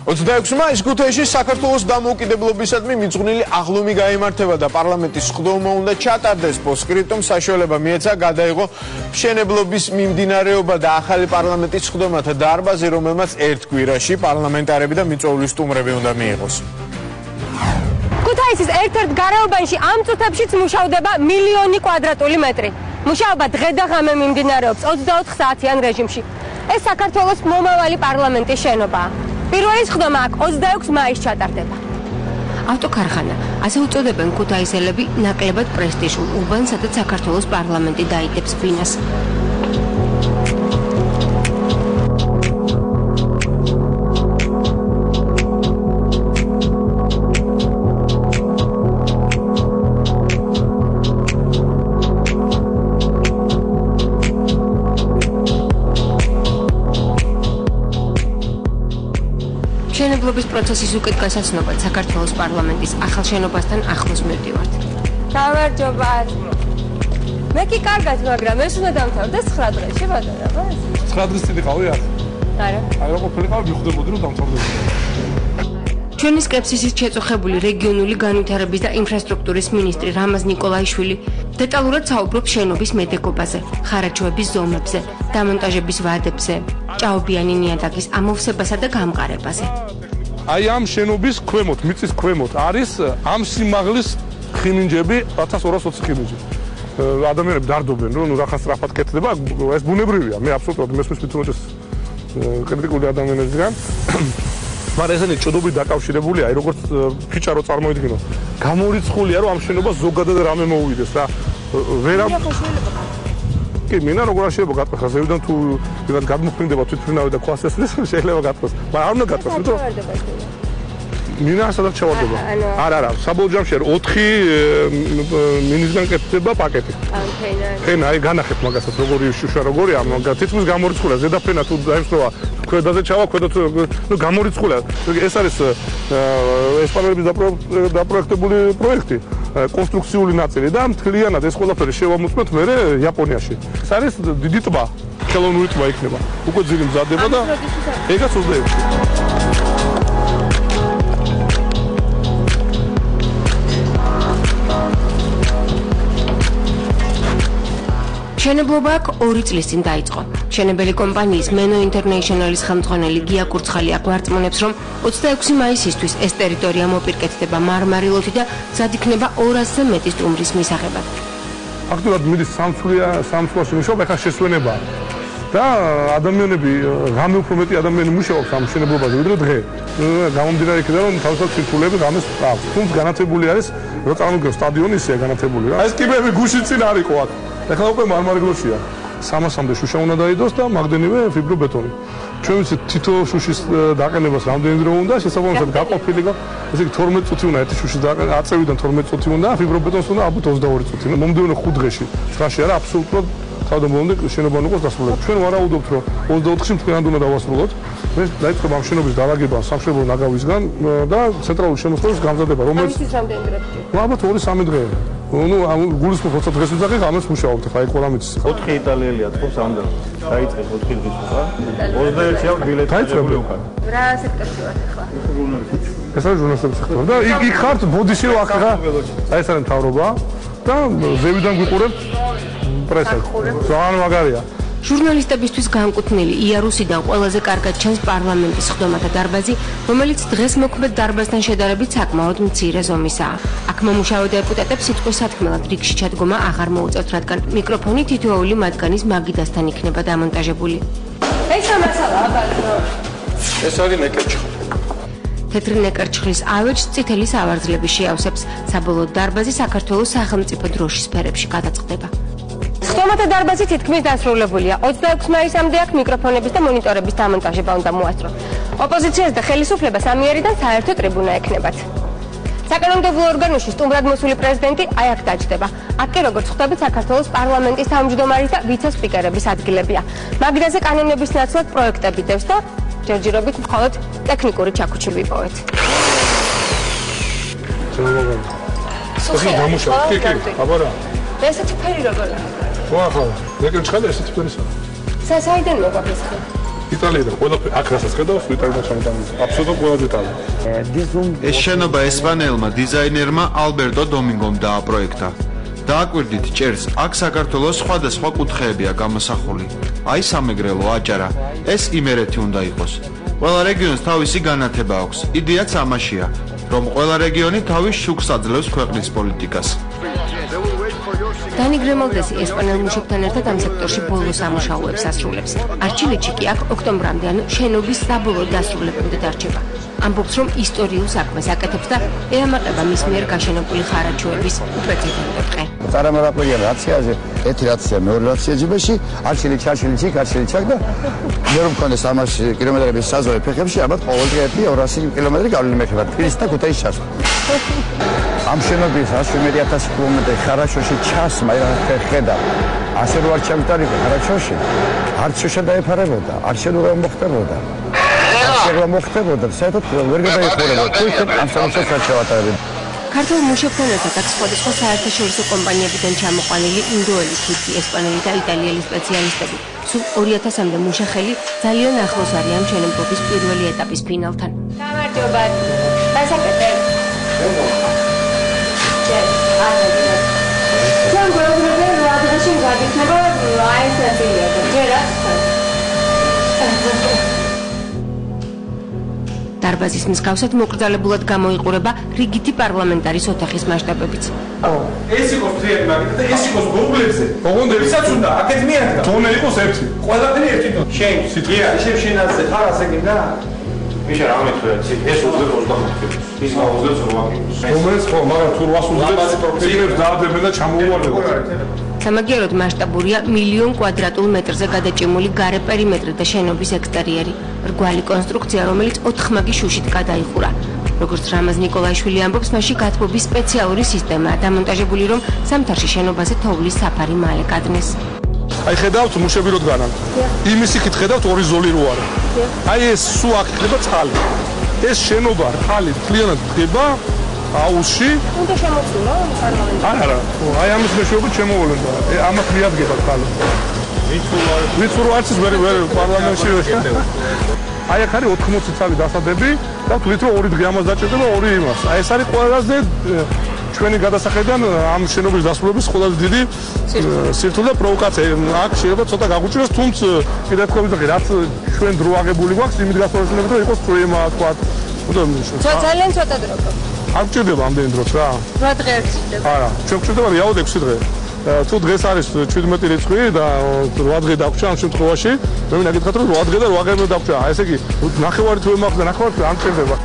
26 მაისს ქუთაისში საქართველოს დამოუკიდებლობისადმი მიძღვნილი აღლუმი გაიმართება და პარლამენტის სხდომა უნდა ჩატარდეს. პოსტსკრიპტუმ საშუალება მიეცა გადაიღო მშენებლობის მიმდინარეობა და ახალი პარლამენტის სხდომათა დარბაზი, რომელმაც ერთ კვირაში პარლამენტარები და მიწვეული სტუმრები უნდა მიიღოს. ქუთაისის ერთ-ერთ გარეუბანში ამ წუთებშიც მუშავდება მილიონი კვადრატული მეტრი. მუშაობა დღე და ღამე მიმდინარეობს 24 საათიან რეჟიმში. ეს საქართველოს მომავალი პარლამენტის შენობაა. პირველი სხდომა აქ 26 მაისს ჩატარდება. ავტოქარხანა, ასე უწოდებენ ქუთაისელები ნაკლებად პრესტიჟულ უბანს, სადაც საქართველოს პარლამენტი დაიტებს ბინას. მშენებლობის პროცესის უკეთ გასაცნობად საქართველოს პარლამენტის ახალ შენობასთან ახლოს მივდივართ. გამარჯობა. მე კი კარგად, მაგრამ ეს უნდა დამთავრდეს 9 დღეში, ბატონო, რა? 9 დღის წინ იყავი აქ? არა. აი რა ყოფილიყავ მიხვდებოდი რომ დამთავრდება. ჩვენი სკეპსისით შეწუხებული რეგიონული განვითარების და ინფრასტრუქტურის მინისტრი რამაზ ნიკოლაიშვილი დეტალურად საუბრობს შენობის მედეგობაზე, ხარაჯოების ზომებზე, დამონტაჟების ვადებზე, ჭაობიანი ნიადაგის ამოვსებასა და გამყარებაზე. აი ამ შენობის ქვემოთ, მიწის ქვემოთ არის ამ სიმაღლის ხიმინჯები 1220 ხიმინჯი. ადამიანები დარდობენ, რომ რაღაცა სწრაფად კეთდება, ეს ბუნებრივია. მე აბსოლუტურად მესმის თვითონ ეს კრიტიკული ადამიანებისგან. მაგრამ ესენი ჭოდობრივ დაკავშირებულია, აი როგორც ფიჭარო წარმოიდგინოთ. გამორიცხულია, რომ ამ შენობას ზოგადად რამე მოუვიდეს რა. ვერა კი, მინა როგორ არ შეიძლება გატყვეს, ზევიდან თუ ვიღაც გადმოფრინდება თვითმფრინავი და ქვას ესლის, შეიძლება გატყვეს. მაგრამ არ უნდა გატყვეს, იმიტომ მინა სადაც ჩავარდება. არა, საბოლოო ჯამში 4 მინისგან კეთდება პაკეტი. ფენა, აი განახეთ მაგასაც როგორი შუშა როგორია, თითქმის გამორიცხულია, ზედაფენა თუ დაემსროლა, ქვედაზე ჩავა, ქვედა ნუ გამორიცხულია. ეს არის ესპანელების დაპროექტებული პროექტი. კონსტრუქციული ნაწილი და მთლიანად ეს ყველაფერი შევამოწმეთ მე იაპონიაში. ეს არის დიდი ტბა, ხელოვნური ტბა იქნება. უკვე ძილი მზადდება და ეგაც 26-ში. მშენებლობა აქ 2 წლის წინ დაიწყო. მშენებელი კომპანიის Meno International-ის ხელმძღვანელი გია კურცხალია გვარწმუნებს, რომ 26 მაისისთვის ეს ტერიტორია მოპირკეთდება მარმარილოთი და მზად იქნება 200-ზე მეტი სტუმრის მისაღებად. ფაქტურად მიდის სამწუხაროში მუშაობა, ეხლა შესვენებაა. და ადამიანები, ღამე უფრო მეტი ადამიანი მუშაობს ამ მშენებლობაზე, ვიდრე დღე. გამომდინარე იქიდან, რომ თავისუფლად სირთულეები ღამეს ყავს. თუმცა განათებული არის, რო წარმოგიდგენთ სტადიონი ისეა განათებული რა. ეს კიბეები გუშინ წინ არ იყო აქ. ეხლა უკვე მარმარილოშია. 300-მდე შუშა უნდა დაიდოს და მაგდენივე ფიბრობეტონი. ჩვენ ვიცით თითო შუშის დაყენებას რამდენი დრო უნდა, შესაბამისად გაყოფილი და ესე იგი 12 წუთი უნდა ერთი შუშის დაყენება, აწევიდან 12 წუთი უნდა, ფიბრობეტონს უნდა ალბათ 22 წუთი. მომდევნო 5 დღეში. 9-ში არა, აბსოლუტურად თავდამონდე შენობა უნდა დასრულდეს. ჩვენ ვარაუდობთ, რომ 24-ში მთლიანად უნდა დავასრულოთ. მე დაიწყება ამ შენობის დალაგება სამშენებლო ნაგავისგან და ცენტრალური შემოსავლის გამზადება, რომელიც ის რამდენი დღეა? ალბათ 2-3 დღეა. ნუ ამ გულისხმობ 20 დღეს ვიძახი, ამას მუშაობთ, ხა იქ ყველა მიწის. 4 იტალიელია თქოს ამდენ. დაიწყეს 4 დღის უკვე. 21-ში აქვს ბილეთი დაიწყებული უკან. რა სექტორში ვართ ახლა? ეს არის ჟურნალისტების სექტორი. და იქ ხართ ბოდიში რა ხა? აი ეს არის მთავრობა და ზევიდან გვიყურებთ პრესას. ძალიან მაგარია. ჟურნალისტებისთვის განკუთვნილი იარუსიდან ყველაზე კარგად ჩანს პარლამენტის სხდომათა დარბაზი, რომელიც დღეს მოქმედ დარბაზთან შედარებით საკმაოდ მცირე ზომისაა. აქ მომუშავე დეპუტატებს სიტყვის სათქმელად რიგში ჩადგომა აღარ მოუწევთ, რადგან მიკროფონი თითოეული მათგანის მაგიდასთან იქნება დამონტაჟებული. ეს ამასაა, ბატონო. ეს არის ნეკერჩხი. თეთრი ნეკერჩხლის ავეჯს წითელი სავარძლები შეავსებს. საბოლოოდ დარბაზი საქართველოს სახელმწიფო დროშის სფერებში გადაწყდება. სხდომათა დარბაზი თითქმის დასრულებულია. 26 მაისამდე აქ მიკროფონების და მონიტორების დამონტაჟება უნდა მოასწრო. ოპოზიციას და ხელისუფლებას ამიერიდან საერთო ტრიბუნა ექნებათ. საკანონმდებლო ორგანოში სტუმრად მოსული პრეზიდენტი აი აქ დაჯდება. აქ კი როგორც ხვდებით, საქართველოს პარლამენტის თავმჯდომარის და ვიცე-სპიკერების ადგილებია. მაგიდაზე კანონების ნაცვლად პროექტები დევს და ჯერჯერობით მხოლოდ ტექნიკური ჩაქუჩილი ვიპოვეთ. ეს გამოსავ, კი, აბა რა. ესეთი ფერი როგორია? ხო, ნეკერჩხალი ესეთი ფერისაა. საიდან მოგვაქვს ხე? იტალიიდან ყველაფერი აქ რასაც ხედავს იტალიიდან ჩამოტანილი აბსოლუტურად ყველა დეტალი ეს შენობა ესპანელმა დიზაინერმა ალბერტო დომინგომ დააპროექტა. დააკვირდით ჭერს, აქ საქართველოს სხვადასხვა კუთხეებია გამოსახული. აი სამეგრელო, აჭარა, ეს იმერეთი უნდა იყოს. ყველა რეგიონს თავისი განათება აქვს. იდეაც ამაშია, რომ ყველა რეგიონი თავის შუქს აძლევს ქვეყნის პოლიტიკას. დანი გრემოლდესი ესპანელ მუშებთან ერთად ამ სექტორში ბოლო სამუშაოებს ასრულებს. არჩილეთში კი აქ ოქტომბრამდე, ანუ შენობის საბოლოო დასრულებამდე დარჩება. ამბობს, რომ ისტორიულ საქმეს აკეთებს და ეამაყება მის მიერ გაშენებული ხარაჩოების უპრეცედენტო ტყე. წარმატებია რაციაზე, ერთი რაცია მეორე რაცია ჯიბეში, არჩილეთში და მე რომ მქონდეს 300 კილომეტრების საზღვარი ფეხებში, ალბათ ყოველდღე 200 კილომეტრი გავლილი მექნება თბილისის და ქუთაისის ჩასვლა. ამ შენობის 100.000 კილომეტრი ხარაჩოში ჩასმა ხედავ. ასე რომ არ ჩამტარიყო ხარაჩოში, არც შუშა დაეფარებოდა, არ შენურა მოხდებოდა. შეგლა მოხდებოდა, საერთოდ ვერ გადაიხურებოდა. თუ იქ ამ სამუშაოსაც შევატარებდი. ქართულ მუშებთან ერთად აქ სხვადასხვა საერთაშორისო კომპანიებიდან ჩამოყვანილი ინდოელი, თურქი, ესპანელი და იტალიელი სპეციალისტები. სულ 2000-მდე მუშახელი ძალიან ახლოს არიან მშენებლობის პირველი ეტაპის ფინალთან. გამარჯობა. დასაკეთე. ჩვენ გვერდზე რადაში გადიქნება აი ეს ნაწილია და ჯერა. დარბაზის მსგავსად მოკრძალებულად გამოიყურება რიგითი პარლამენტარის ოთახის მასშტაბებიც. ეს იყოს ფრიალი მაგით და ეს იყოს გოგლებზე. ოღონდ ვისაც უნდა აქეთ მიადგა. თონე იყოს ერთი. ყველაფერი ერთი თონე. შენ სიტყვია, ისევ შენაზე ხარ ასე გინდა? მიშა რა მეთქვა, ეს 25 ის გაუძლებს 8 კილოს. რომელიც ხო, მაგრამ თუ 800 წინებს დაადებენ და ჩამოუვარდება. სამაგიეროდ მასშტაბურია 1,000,000 კვადრატულ მეტრზე გადაჭიმული გარე პერიმეტრი და შენობის ექსტერიერი. რგვალი კონსტრუქცია, რომელიც 4 მაგი შუშით გადაიხურა. როგორც რამაზ ნიკოლაიშვილი ამბობს, მასში გათბობის სპეციალური სისტემაა დამონტაჟებული, რომ ზამთარში შენობაზე თოვლის საფარი მალე გადნეს. აი ხედავთ მუშები რო დგანან. იმის იქით ხედავთ ორი ზოლი რო არა. აი ეს სულ აქ ხდება წყალი. ეს შენობა ხალი მთლიანად ხდება აუზში. უნდა შემოწურო პარლამენტში. არა, აი ამის მეშვეობით შემოვლენ და ამათ მიადგება ხალი. ვიცურო არც ის ვერ პარლამენტში ვერ. აი აქ არის 80 წელი დასადები და თვლით რომ 2 დღე ამას დაჭირდება 2 იმას. აი ეს არის ყველაზე ჩვენი გადასახედიდან ამ შენობის დასრულების ყველაზე დიდი სირთულე და პროვოკაცია. აქ შეიძლება ცოტა გაგუჭირდეს, თუმცა კიდევ თქვენ ვიძახი, რაც ჩვენ დრო აღებული გვაქვს, იმით გასაუბრებლად რომ იყოს პროემა თქვა. ძალიან ცოტა დრო. არ გჭირდება ამდენი დროც რა. 8 დღე გჭირდება. არა, ჩვენ გჭირდება რეალურად 6 დღე. თუ დღეს არის 17 რიცხვი და 8 დღე დაგვრჩა ამ შემთხვევაში, მე მინდა გითხრათ რომ 8 დღე და 8 დღე დაგვრჩა. ესე იგი, ნახევარი თუ ემახდა, ნახევარი არ მჭირდება.